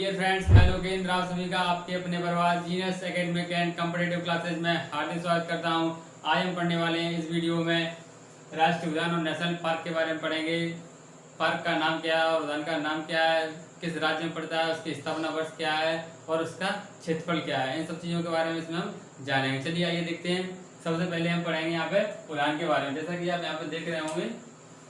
Dear friends, hello केंद्र, आप सभी का आपके अपने परिवार genius academic and competitive classes में हार्दिक स्वागत करता हूं। आज हम पढ़ने वाले हैं इस वीडियो में राष्ट्रीय उद्यान और नेशनल पार्क के बारे में पढ़ेंगे। पार्क का नाम क्या है और उद्यान का नाम क्या है, किस राज्य में पड़ता है, उसकी स्थापना वर्ष क्या है और उसका क्षेत्रफल क्या है, इन सब चीज़ों के बारे में इसमें हम जानेंगे। चलिए आइए देखते हैं। सबसे पहले हम पढ़ेंगे यहाँ पे उद्यान के बारे में। जैसा कि आप यहाँ पे देख रहे होंगे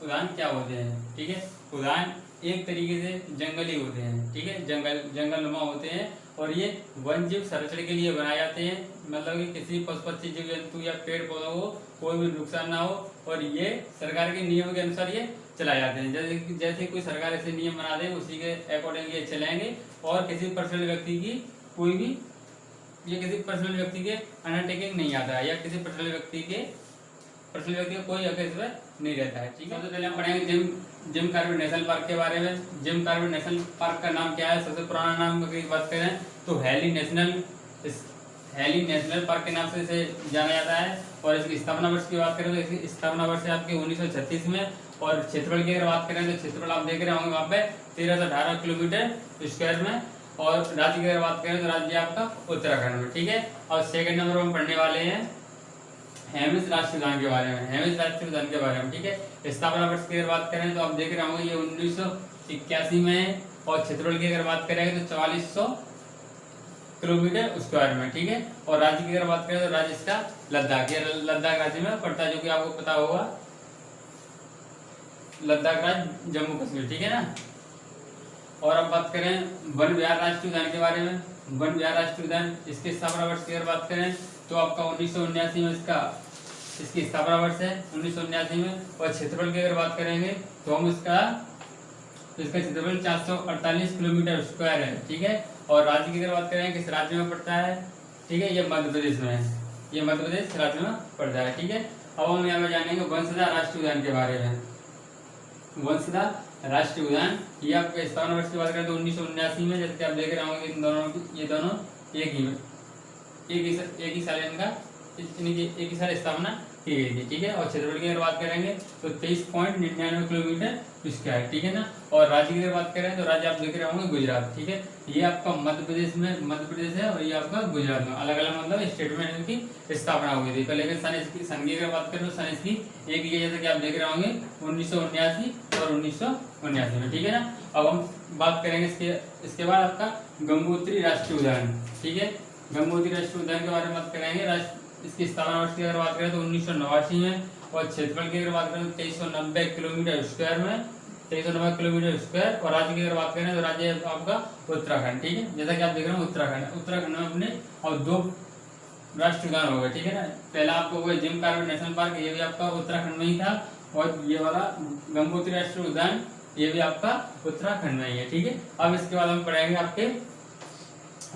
उद्यान क्या होते हैं। ठीक है, उद्यान एक तरीके से जंगली होते हैं। ठीक है, जंगलनुमा होते हैं और ये वन जीव संरक्षण के लिए बनाए जाते हैं। मतलब कि किसी पशु पक्षी जीव जंतु या पेड़ पौधों को कोई भी नुकसान ना हो और ये सरकार के नियम के अनुसार ये चलाए जाते हैं। जैसे कोई सरकार ऐसे नियम बना दे उसी के अकॉर्डिंग ये चलाएंगे और किसी पर्सनल व्यक्ति की कोई भी किसी पर्सनल व्यक्ति के अंडरटेकिंग नहीं आता है या किसी पर्सनल व्यक्ति का कोई हक इसमें नहीं रहता है। ठीक है, सबसे पहले हम पढ़ेंगे जिम कॉर्बेट नेशनल पार्क के बारे में। जिम कॉर्बेट नेशनल पार्क का नाम क्या है? सबसे पुराना नाम की बात करें तो हैली नेशनल पार्क के नाम से इसे जाना जाता है। और इसकी स्थापना वर्ष की बात करें तो इसकी स्थापना वर्ष है आपके 1936 में। और क्षेत्रफल की अगर बात करें तो क्षेत्रफल आप देख रहे होंगे वहाँ पे 1318 किलोमीटर स्क्वायर में। और राज्य की अगर बात करें तो राज्य आपका उत्तराखंड में। ठीक है, और सेकंड नंबर हम पढ़ने वाले हैं हेमिस राष्ट्रीय उद्यान के बारे में। हेमिस राष्ट्रीय उद्यान के बारे में। ठीक है, स्थापना वर्ष की अगर बात करें तो आप देख रहे होंगे ये 1981 में। और क्षेत्रफल की अगर बात करेंगे तो 4400 किलोमीटर स्क्वायर में। ठीक है, और राज्य की अगर बात करें तो राज्य इसका लद्दाख राज्य में पड़ता है, जो कि आपको पता होगा लद्दाख राज्य जम्मू कश्मीर। ठीक है ना। और अब बात करें वन विहार राष्ट्रीय उद्यान के बारे में। वन विहार राष्ट्रीय उद्यान इसके स्थापना वर्ष की अगर बात करें तो आपका 1979 में इसकी स्थापना वर्ष है 1979 में। और क्षेत्रफल की अगर बात करेंगे तो हम इसका क्षेत्रफल 448 किलोमीटर स्क्वायर है। ठीक है, और राज्य की अगर बात करें किस राज्य में पड़ता है? ठीक है, ये मध्य प्रदेश में है। ये मध्य प्रदेश राज्य में पड़ता है। ठीक है, अब हम यहाँ पे जानेंगे वंशधा राष्ट्रीय उद्यान के बारे में। वंशधा राष्ट्रीय उद्यान ये आपके स्थापना वर्ष की बात करें तो 1979 में। जैसे आप देख रहे होंगे ये दोनों एक ही साल एक ही साल स्थापना की गई थी। ठीक है, और क्षेत्रफल की अगर बात करेंगे तो 23.99 किलोमीटर स्क्वायर। ठीक है ना। और राज्य की अगर बात करें तो राज्य आप देख रहे होंगे गुजरात। ठीक है, ये आपका मध्य प्रदेश है और ये आपका गुजरात में अलग अलग मतलब स्टेट में इनकी स्थापना हुई थी। पहले सन की अगर बात करें तो सन इसकी एक ही, जैसा कि आप देख रहे होंगे 1979 और 1979 में। ठीक है ना। अब हम बात करेंगे इसके बाद आपका गंगोत्री राष्ट्रीय उद्यान। ठीक है, गंगोत्री राष्ट्रीय उद्यान के बारे में बात करेंगे। इसकी स्थापना वर्ष की अगर बात करें तो 1989 में। और क्षेत्रफल की अगर बात करें तो 2390 किलोमीटर स्क्वायर में, 2390 किलोमीटर स्क्वायर। और राज्य की अगर बात करें तो राज्य आपका उत्तराखंड। ठीक है, जैसा कि आप देख रहे हैं उत्तराखंड में अपने और 2 राष्ट्रीय उद्यान हो गए। ठीक है ना। पहला आपको वो जिम कॉर्बेट नेशनल पार्क, ये भी आपका उत्तराखंड में ही था। और ये वाला गंगोत्री राष्ट्रीय उद्यान ये भी आपका उत्तराखंड में ही है। ठीक है, अब इसके बाद हम पढ़ेंगे आपके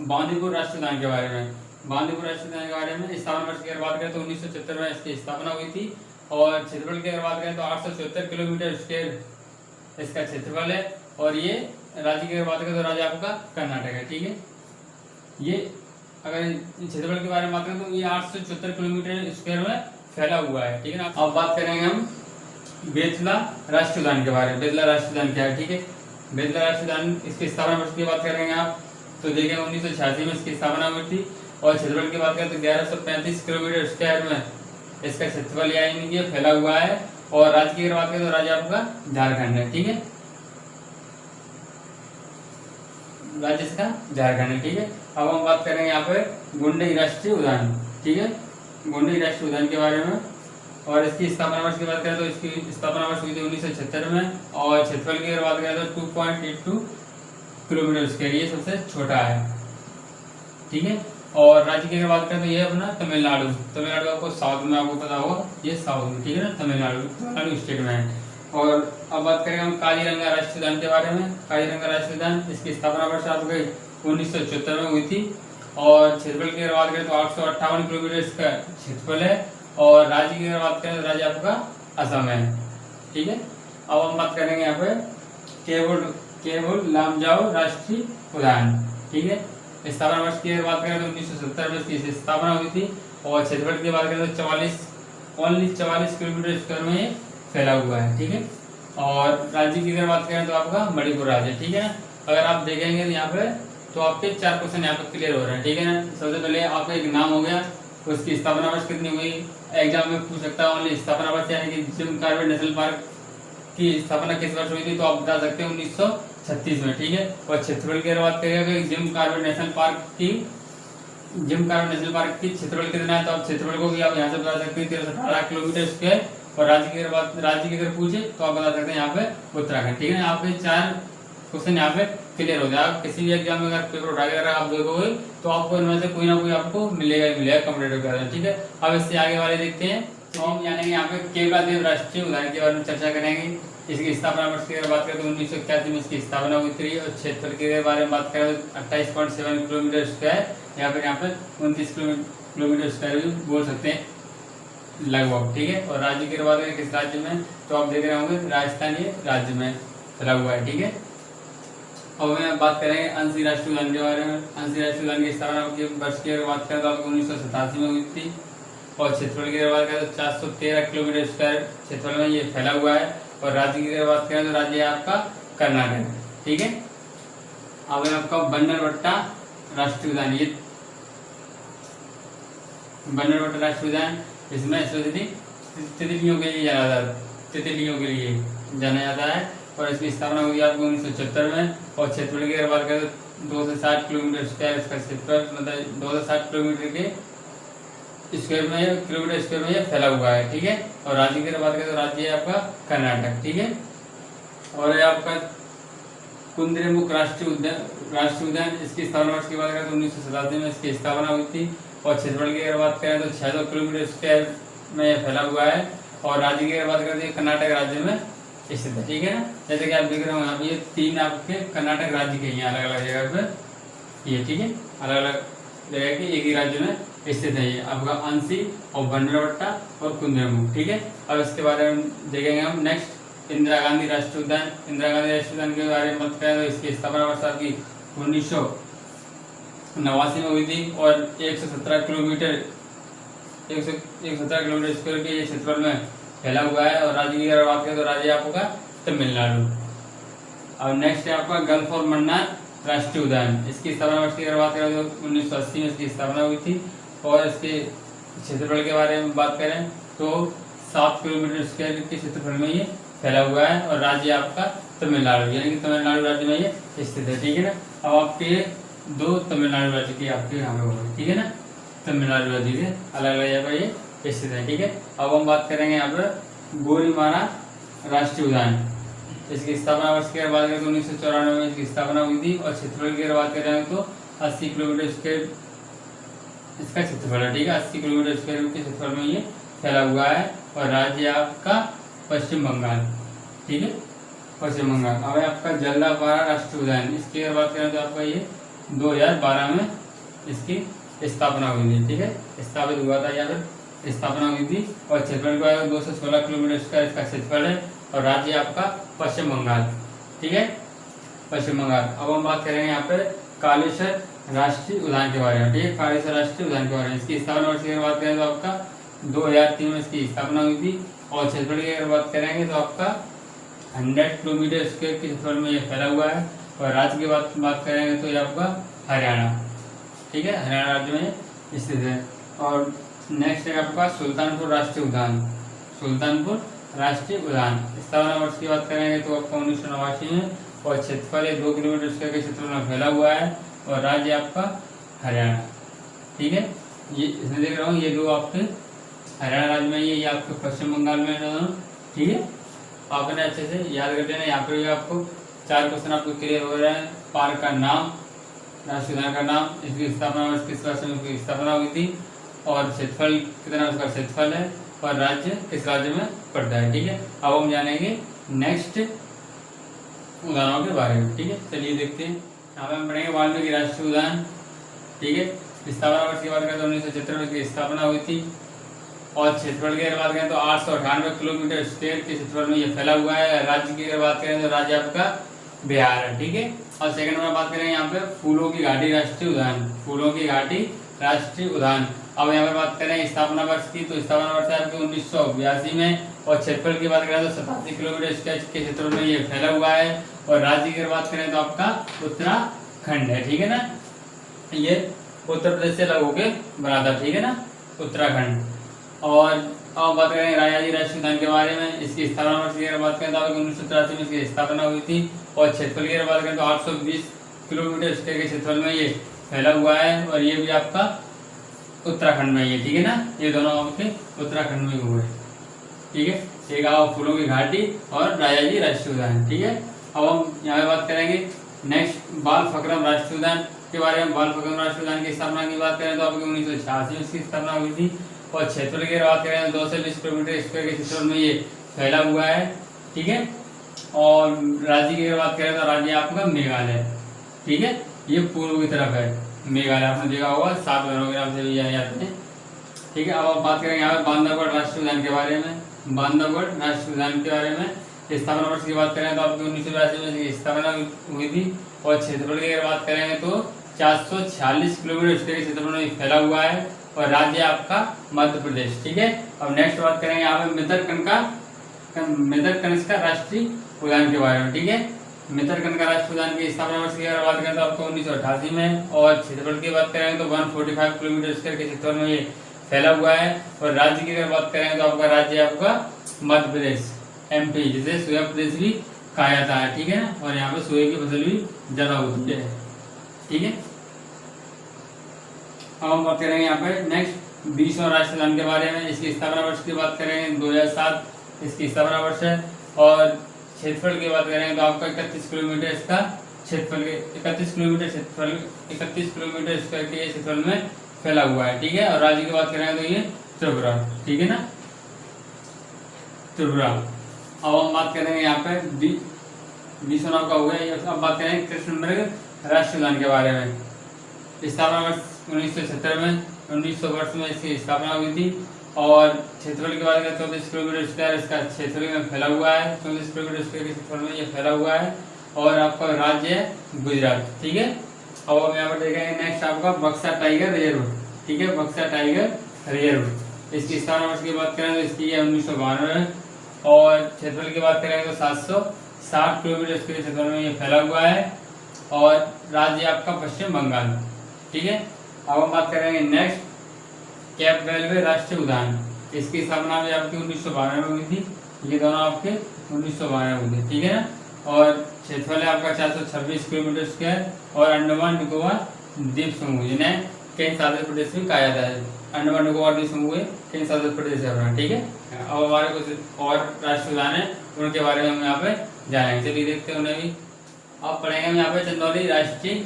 बांदीपुर राष्ट्रीय उद्यान के बारे में। बांदीपुर राष्ट्रीय उद्यान के बारे में स्थापना वर्ष की अगर बात करें तो 1976 में इसकी स्थापना हुई थी। और क्षेत्रफल की अगर बात करें तो 874 किलोमीटर स्क्वायर इसका क्षेत्रफल है। और ये राज्य की अगर बात करें तो राज्य आपका कर्नाटक है। ठीक है, ये अगर क्षेत्रफल के बारे में बात करें तो ये 874 किलोमीटर स्क्वायर में फैला हुआ है। ठीक है ना। अब बात करेंगे हम बेतला राष्ट्रीय उद्यान के बारे में। बेतला राष्ट्रीय उद्यान क्या है? ठीक है, बेतला राष्ट्रीय उद्यान इसकी स्थापना वर्ष की बात करेंगे आप तो देखेंगे 1986 में इसकी स्थापना हुई थी। और क्षेत्रफल की बात करें तो 1135 किलोमीटर स्क्वायर में इसका क्षेत्रफल यानी कि फैला हुआ है। और राज्य की अगर बात करें तो राज्य आपका झारखंड है। ठीक है, राज्य इसका झारखंड है। ठीक है, अब हम बात करेंगे यहाँ पे गुंडई राष्ट्रीय उद्यान। ठीक है, गुंडई राष्ट्रीय उद्यान के बारे में। और इसकी स्थापना वर्ष की बात करें तो इसकी स्थापना वर्ष हुई थी 1976 में। और क्षेत्रफल की अगर बात करें तो 2.82 किलोमीटर स्क्वायर, ये सबसे छोटा है। ठीक है, और राज्य की अगर बात करें तो ये अपना तमिलनाडु आपको साउथ में आपको पता होगा, ये साउथ में। ठीक है ना, तमिलनाडु स्टेट में है। और अब बात करेंगे हम काजीरंगा राष्ट्रीय उद्यान के बारे में। काजीरंगा राष्ट्रीय उद्यान इसकी स्थापना वर्ष आपके 1974 में हुई थी। और क्षेत्रफल की अगर बात करें तो 858 किलोमीटर इसका क्षेत्रफल है। और राज्य की अगर बात करें तो राज्य आपका असम है। ठीक है, अब हम बात करेंगे यहाँ पे केवल लामजाओ राष्ट्रीय उद्यान। ठीक है, स्थापना वर्ष की अगर बात करें तो 1970 में इसकी स्थापना हुई थी। और क्षेत्रफल की बात करें तो 44 किलोमीटर स्क्वायर में फैला हुआ है। ठीक है, और राज्य की अगर बात करें तो आपका मणिपुर राज्य। ठीक है ना, अगर आप देखेंगे यहाँ पे तो आपके 4 क्वेश्चन यहाँ पे क्लियर हो रहे हैं, ठीक है ना। सबसे पहले आपका एक नाम हो गया, उसकी स्थापना वर्ष कितनी हुई, एग्जाम में पूछ सकता है ओनली स्थापना वर्ष, यानी कि जिम कॉर्बेट नेशनल पार्क की स्थापना किस वर्ष हुई थी, तो आप बता सकते हैं 1936 में, ठीक है। और क्षेत्रफल की बात करेंगे जिम कॉर्बेट नेशनल पार्क की क्षेत्रफल कितना है, तो आप क्षेत्रफल को भी आप यहाँ से बता सकते हैं 1318 किलोमीटर स्क्वायर। और राज्य की अगर पूछे तो आप बता सकते हैं यहाँ पे उत्तराखंड, ठीक है ना। आपके 4 क्वेश्चन यहाँ पे क्लियर हो जाए। आप किसी भी एग्जाम में अगर पेपर उठा के अगर आप देखोगे तो आपको इनमें से कोई ना कोई आपको मिलेगा कॉम्पिटेटिव का, ठीक है। अब इससे आगे वाले देखते हैं। तो हम यानी यहाँ पे केवलादेव राष्ट्रीय उद्यान के बारे में चर्चा करेंगे। इसकी स्थापना वर्ष की अगर बात करें तो 1981 में इसकी स्थापना हुई थी। और क्षेत्रफल के बारे में बात करें तो 28.7 किलोमीटर स्क्वायर, यहाँ पे 29 किलोमीटर स्क्वायर भी बोल सकते हैं लगभग, ठीक है। और राज्य की बात करें किस राज्य में, तो आप देख रहे होंगे राजस्थान ये राज्य में फैला हुआ है, ठीक है। अब मैं बात करेंगे अंशी राष्ट्रीय उद्यान के बारे में। अंशी राष्ट्रीय उद्यान की स्थापना वर्ष की अगर बात करें तो आपको 1987 में हुई थी। और क्षेत्रफल की बात करें तो 413 किलोमीटर स्क्वायर क्षेत्रफल में ये फैला हुआ है। और राज्य की अगर बात करें तो राज्य है आपका कर्नाटक, ठीक है। अब आपका बन्नरघट्टा राष्ट्रीय उद्यान, ये बन्नरघट्टा राष्ट्रीय उद्यान, इसमें तितलियों के लिए जाना जाता है। और इसकी स्थापना हुई आपको 1976 में। और क्षेत्रफल की अगर बात करें तो 260 किलोमीटर स्क्वायर इसका क्षेत्रफल, मतलब 260 किलोमीटर स्क्वायर में ये फैला हुआ है, ठीक है। और राज्य की बात करें तो राज्य है आपका कर्नाटक, ठीक है। और आपका कुद्रेमुख राष्ट्रीय उद्यान, इसकी स्थापना वर्ष की बात करें तो 1987 में इसकी स्थापना हुई थी। और क्षेत्रफल की अगर बात करें तो 600 किलोमीटर स्क्वायर में फैला हुआ है। और राज्य की अगर बात करें तो कर्नाटक राज्य में स्थित है, ठीक है ना। जैसे कि आप देख रहे हो यहाँ पे ये 3 आपके कर्नाटक राज्य के हैं अलग अलग जगह पे ये, ठीक है, अलग अलग जगह के एक ही राज्य में स्थित है ये आपका अंशी और बन्नरघट्टा और कुद्रेमुख, ठीक है। अब इसके बारे में देखेंगे हम नेक्स्ट इंदिरा गांधी राष्ट्रीय उद्यान। इंदिरा गांधी राष्ट्रीय उद्यान के बारे में बात करें तो इसकी स्थापना वर्ष आपकी 1989 में हुई थी। और 117 किलोमीटर स्क्वायर के क्षेत्रफल में फैला हुआ है। और राज्य की अगर बात करें तो राज्य आपका तमिलनाडु। और नेक्स्ट है आपका गल्फ और मन्नार राष्ट्रीय उद्यान। इसकी स्थापना वर्ष की अगर बात करें तो 1980 में इसकी स्थापना हुई थी। और इसके क्षेत्रफल के बारे में बात करें तो 7 किलोमीटर स्क्वायर के क्षेत्रफल में ये फैला हुआ है। और राज्य आपका तमिलनाडु, यानी कि तमिलनाडु राज्य में ये स्थित है, ठीक है ना। अब आपके 2 तमिलनाडु राज्य की आपके यहाँ पे होगी, ठीक है ना। तमिलनाडु राज्य के अलग अलग जगह ये स्थित है, ठीक है। अब हम बात करेंगे यहाँ पर गोरुमारा राष्ट्रीय उद्यान। इसकी स्थापना वर्ष की बात करें तो 1994 में इसकी स्थापना हुई थी। और क्षेत्रफल की बात करें तो 80 किलोमीटर स्क्वायर इसका क्षेत्रफल है, ठीक है। 80 किलोमीटर स्क्वायर के क्षेत्रफल में ये फैला हुआ है। और राज्य आपका पश्चिम बंगाल, ठीक है, पश्चिम बंगाल। अब आपका जल्दापारा राष्ट्रीय उद्यान, इसकी अगर बात करें तो आपका ये 2012 में इसकी स्थापना हुई थी, ठीक है, स्थापित हुआ था या फिर स्थापना हुई थी। और क्षेत्रफल का 216 किलोमीटर स्क्वायर इसका क्षेत्रफल है। और राज्य आपका पश्चिम बंगाल, ठीक है, पश्चिम बंगाल। अब हम बात करेंगे यहाँ पे कालेश्वर राष्ट्रीय उद्यान के बारे में, ठीक है, कालेश्वर राष्ट्रीय उद्यान के बारे में। इसकी स्थापना वर्ष की अगर बात करें तो आपका 2003 में इसकी स्थापना हुई थी। और क्षेत्रफल की अगर बात करेंगे तो आपका 100 किलोमीटर स्क्वायर के क्षेत्रफल में ये फैला हुआ है। और राज्य की बात करेंगे तो ये आपका हरियाणा, ठीक है, हरियाणा राज्य में स्थित है। और नेक्स्ट है आपका सुल्तानपुर राष्ट्रीय उद्यान। सुल्तानपुर राष्ट्रीय उद्यान स्थापना वर्ष की बात करेंगे तो आपका 1989 में। और क्षेत्रफल 2 किलोमीटर स्क्वायर के क्षेत्रफल में फैला हुआ है। और राज्य आपका हरियाणा, ठीक है। ये इसमें देख रहा हूँ ये 2 आपके हरियाणा राज्य में, ये आपके पश्चिम बंगाल में है, ठीक है। आपने अच्छे से याद कर लेना। यहाँ पे आपको 4 क्वेश्चन आपको क्लियर हो रहे हैं। पार्क का नाम, राष्ट्रीय उद्यान का नाम, इसकी स्थापना वर्ष किस वर्ष में इसकी स्थापना हुई थी। और क्षेत्रफल कितना उसका क्षेत्रफल है। और राज्य किस राज्य में पड़ता है, ठीक है। अब हम जानेंगे नेक्स्ट उद्यानों के बारे में, ठीक है। चलिए देखते हैं। यहाँ पे हम पढ़ेंगे वाल्मीकि राष्ट्रीय उद्यान, ठीक है। स्थापना वर्ष की बात करें तो 1976 में इसकी स्थापना हुई थी। और क्षेत्रफल की अगर बात करें तो 898 किलोमीटर स्क्वायर के क्षेत्रफल में ये फैला हुआ है। राज्य की अगर बात करें तो राज्य आपका बिहार है, ठीक है। और सेकंड में बात करेंगे यहाँ पे फूलों की घाटी राष्ट्रीय उद्यान, फूलों की घाटी राष्ट्रीय उद्यान। अब यहाँ पे बात करें स्थापना वर्ष की तो स्थापना वर्ष है आपके 1982 में। और क्षेत्रफल की बात करें तो 87 किलोमीटर स्क्वायर के क्षेत्रफल में ये फैला हुआ है। और राज्य की अगर बात करें तो आपका उत्तराखंड है, ठीक है ना। ये उत्तर प्रदेश से अलग होके बना था, ठीक है ना, उत्तराखंड। और अब बात करें राजाजी राष्ट्रीय उद्यान के बारे में। इसकी स्थापना वर्ष की अगर बात करें तो 1983 में इसकी स्थापना हुई थी। और क्षेत्रफल की अगर बात करें तो 820 किलोमीटर स्क्वायर के क्षेत्रफल में ये फैला हुआ है, और ये भी आपका उत्तराखंड में है, ठीक है ना। ये दोनों आपके उत्तराखंड में हुए, ठीक है। एक आओ फूलों की घाटी और राजाजी राष्ट्रीय उद्यान, ठीक है। अब हम यहाँ पे बात करेंगे नेक्स्ट बाल फकरम राष्ट्रीय उद्यान के बारे में। बाल फकरम राष्ट्रीय उद्यान की स्थापना की बात करें तो आपकी 1986 में इसकी स्थापना हुई थी। और क्षेत्रफल की बात करें तो 2 से 20 किलोमीटर स्क्वायर के क्षेत्रफल में ये फैला हुआ है, ठीक है। और राज्य की अगर बात करें तो राज्य आपका मेघालय, ठीक है। ये पूर्व की तरफ है मेघालय, आपने देखा होगा 7 पैराग्राफ से भी जाते हैं, ठीक है। अब आप बात करेंगे यहाँ पे बांधवगढ़ राष्ट्रीय उद्यान के बारे में। बांधवगढ़ राष्ट्रीय उद्यान के बारे में स्थापना वर्ष की बात करें तो आपकी 1982 में इसकी स्थापना हुई थी। और क्षेत्रफल की अगर बात करेंगे तो 446 किलोमीटर स्क्वायर के क्षेत्रफल में फैला हुआ है, और राज्य आपका मध्य प्रदेश, ठीक है। अब नेक्स्ट बात करेंगे यहाँ पे मितरकनिका राष्ट्रीय उद्यान के बारे में, ठीक है। मितरकनिका राष्ट्रीय उद्यान की स्थापना वर्ष की अगर बात करें तो आपको 1988 में। और क्षेत्रफल की बात करें तो 145 किलोमीटर स्क्वायर के क्षेत्रफल में ये फैला हुआ है। और राज्य की अगर बात करें तो आपका राज्य आपका मध्य प्रदेश, MP, जिसे सोया प्रदेश भी कहा जाता है, ठीक है ना। और यहाँ पे सोए की फसल भी ज्यादा होती है, ठीक है। अब हम बात करेंगे यहाँ पे नेक्स्ट 20वां राष्ट्रीय उद्यान के बारे में। इसकी स्थापना वर्ष की बात करेंगे 2007 इसकी स्थापना वर्ष है। और क्षेत्रफल की बात करेंगे तो आपका 31 किलोमीटर इसका क्षेत्रफल, 31 किलोमीटर स्क्वायर के क्षेत्रफल में फैला हुआ है, ठीक है। और राज्य की बात करेंगे तो ये त्रिपुरा, ठीक है ना, त्रिपुरा। अब हम बात करेंगे यहाँ पे 20वां आपका हो गया। अब बात करेंगे कृष्णमृग राष्ट्रीय उद्यान के बारे में। स्थापना वर्ष 1976 में, 1900 वर्ष में इसकी स्थापना हुई थी। और क्षेत्रफल की बात करें 34 किलोमीटर स्क्वायर इसका क्षेत्रफल में फैला हुआ है, 34 किलोमीटर स्क्वायर के क्षेत्रफल में ये फैला हुआ है। और आपका राज्य है गुजरात, ठीक है। अब हम यहाँ पर देखेंगे नेक्स्ट आपका बक्सा टाइगर रिजर्व, ठीक है, बक्सा टाइगर रिजर्व। इसकी स्थापना वर्ष की बात करें तो इसकी है 1992 में। और क्षेत्रफल की बात करें तो 760 किलोमीटर स्क्वायर क्षेत्रफल में ये फैला हुआ है। और राज्य आपका पश्चिम बंगाल, ठीक है। अब हम बात करेंगे नेक्स्ट कैप वेलवे राष्ट्रीय उद्यान। इसकी स्थापना भी आपकी 1992 में हुई थी। ये दोनों आपके 1992 में हुए थे, ठीक है ना। और क्षेत्रफल है आपका 426 किलोमीटर स्क्वायर। और अंडमान निकोबार द्वीप समूह, जिन्हें केंद्र शासित प्रदेश भी कहा जाता है। अंडमान निकोबार द्वीप समूह केंद्र शासित प्रदेश है अपना, ठीक है। अब हमारे कुछ और राष्ट्रीय उद्यान है, उनके बारे में हम यहाँ पे जानेंगे, चलिए देखते हैं उन्हें भी। अब पढ़ेंगे हम यहाँ पे चंदौली राष्ट्रीय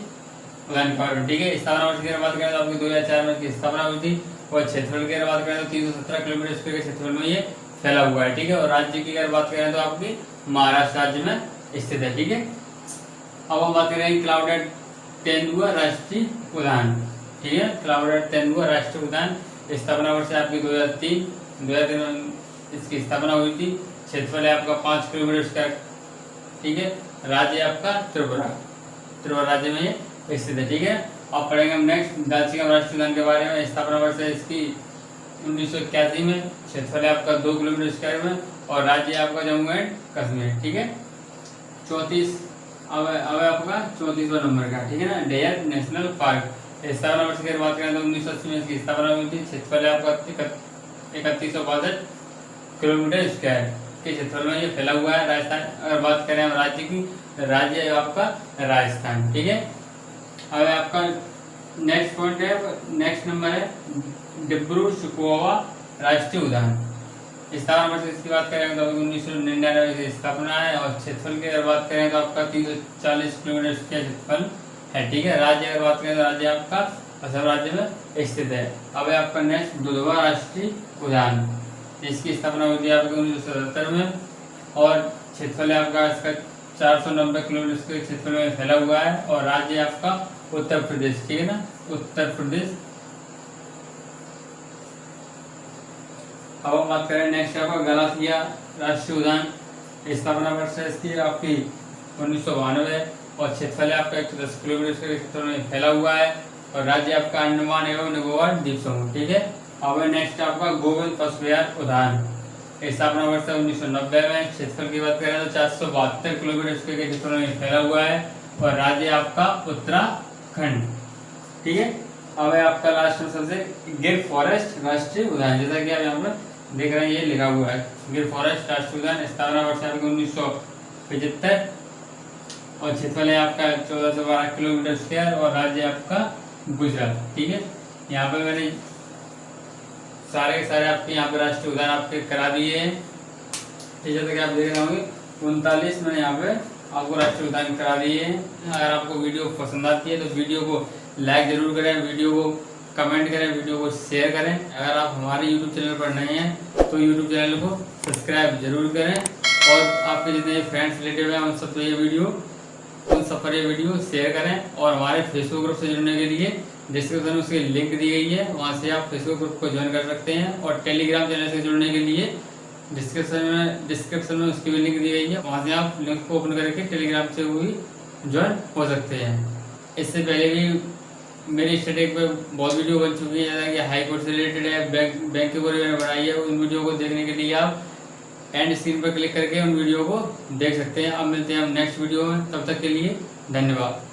उद्यान के बारे में, ठीक है। स्थापना वर्ष की बात करें तो आपकी 2004 में इसकी स्थापना हुई थी। और क्षेत्रफल की बात करें तो 317 किलोमीटर स्क्वायर के क्षेत्रफल में ये फैला हुआ है, ठीक है। और राज्य की अगर बात करें तो आपकी महाराष्ट्र राज्य में स्थित है, ठीक है। अब हम बात करेंगे क्लाउडेड तेंदुआ राष्ट्रीय उद्यान, ठीक है। क्लाउडेड तेंदुआ राष्ट्रीय उद्यान स्थापना वर्ष आपकी 2003 में इसकी स्थापना हुई थी। क्षेत्रफल है आपका 5 किलोमीटर स्क्वायर, ठीक है। राज्य आपका त्रिपुरा राज्य में ये स्थित है, ठीक है। अब पढ़ेंगे हम नेक्स्ट दार्जिलिंग राष्ट्रीय उद्यान के बारे में। स्थापना वर्ष है इसकी 1981 में। क्षेत्रफल है आपका 2 किलोमीटर स्क्वायर में। और राज्य आपका जम्मू एंड कश्मीर, ठीक है। 34 अब आपका 34वां नंबर का, ठीक है ना, डेयर नेशनल पार्क। स्थापना वर्ष की बात करें तो 1980 में इसकी स्थापना हुई थी। क्षेत्रफल है आपका 3162 किलोमीटर स्क्वायर के क्षेत्रफल में ये फैला हुआ है। राजस्थान अगर बात करें हम राज्य की, राज्य है आपका राजस्थान, ठीक है। अब आपका नेक्स्ट पॉइंट है, नेक्स्ट नंबर है डिब्रू सैखोवा राष्ट्रीय उद्यान। स्थापना वर्ष इसकी बात करें तो 1999 की स्थापना है। और क्षेत्रफल की अगर बात करें तो आपका 340 किलोमीटर स्क्वायर क्षेत्रफल है, ठीक है। राज्य अगर बात करें तो राज्य आपका असम राज्य में स्थित है। अब है आपका नेक्स्ट दुधवा राष्ट्रीय उद्यान। इसकी स्थापना हुई थी आपकी 1977 में। और क्षेत्रफल है आपका इसका 490 किलोमीटर स्क्वायर क्षेत्रफल में फैला हुआ है। और राज्य आपका उत्तर प्रदेश, ठीक है ना, उत्तर प्रदेश। अब हम बात करें नेक्स्ट आपका गलाथिया राष्ट्रीय उद्यान। स्थापना वर्ष है इसकी आपकी 1992। और क्षेत्रफल है आपका 110 किलोमीटर के क्षेत्र में फैला हुआ है। और राज्य आपका अंडमान एवं निकोबार द्वीप समूह, ठीक है। अब नेक्स्ट आपका गोविंद पशु विहार उद्यान। स्थापना वर्ष 1990 में। क्षेत्रफल की बात करें तो 472 किलोमीटर स्क्वायर के क्षेत्रफल में फैला हुआ है और राज्य आपका उत्तराखंड। ठीक है, अब है आपका लास्ट में सबसे गिर फॉरेस्ट राष्ट्रीय उद्यान, जैसा कि आप यहाँ पर देख रहे हैं ये लिखा हुआ है गिर फॉरेस्ट राष्ट्रीय उद्यान। स्थापना वर्ष आपका 1975 और क्षेत्रफल है आपका 1412 किलोमीटर स्क्वायर और राज्य आपका गुजरात। ठीक है, यहाँ पे मैंने सारे के सारे आपके यहाँ पे राष्ट्रीय उद्यान आपके करा दिए हैं। जैसा कि आप देख रहे होंगे 39 मैंने यहाँ पे आपको राष्ट्रीय उद्यान करा दिए हैं। अगर आपको वीडियो पसंद आती है तो वीडियो को लाइक जरूर करें, वीडियो को कमेंट करें, वीडियो को शेयर करें। अगर आप हमारे यूट्यूब चैनल पर नए हैं तो यूट्यूब चैनल को सब्सक्राइब जरूर करें और आपके जितने फ्रेंड्स रिलेटिव हैं उन सब पर ये वीडियो शेयर करें। और हमारे फेसबुक ग्रुप से जुड़ने के लिए डिस्क्रिप्शन में उसकी लिंक दी गई है, वहाँ से आप फेसबुक ग्रुप को ज्वाइन कर सकते हैं। और टेलीग्राम चैनल से जुड़ने के लिए डिस्क्रिप्शन में उसकी भी लिंक दी गई है, वहाँ से आप लिंक को ओपन करके टेलीग्राम से भी ज्वाइन हो सकते हैं। इससे पहले भी मेरी स्टडी पे बहुत वीडियो बन चुकी है, जैसा कि हाई कोर्ट से रिलेटेड है, बैंक के बारे में बनाई है। उन वीडियो को देखने के लिए आप एंड स्क्रीन पर क्लिक करके उन वीडियो को देख सकते हैं। अब मिलते हैं हम नेक्स्ट वीडियो में, तब तक के लिए धन्यवाद।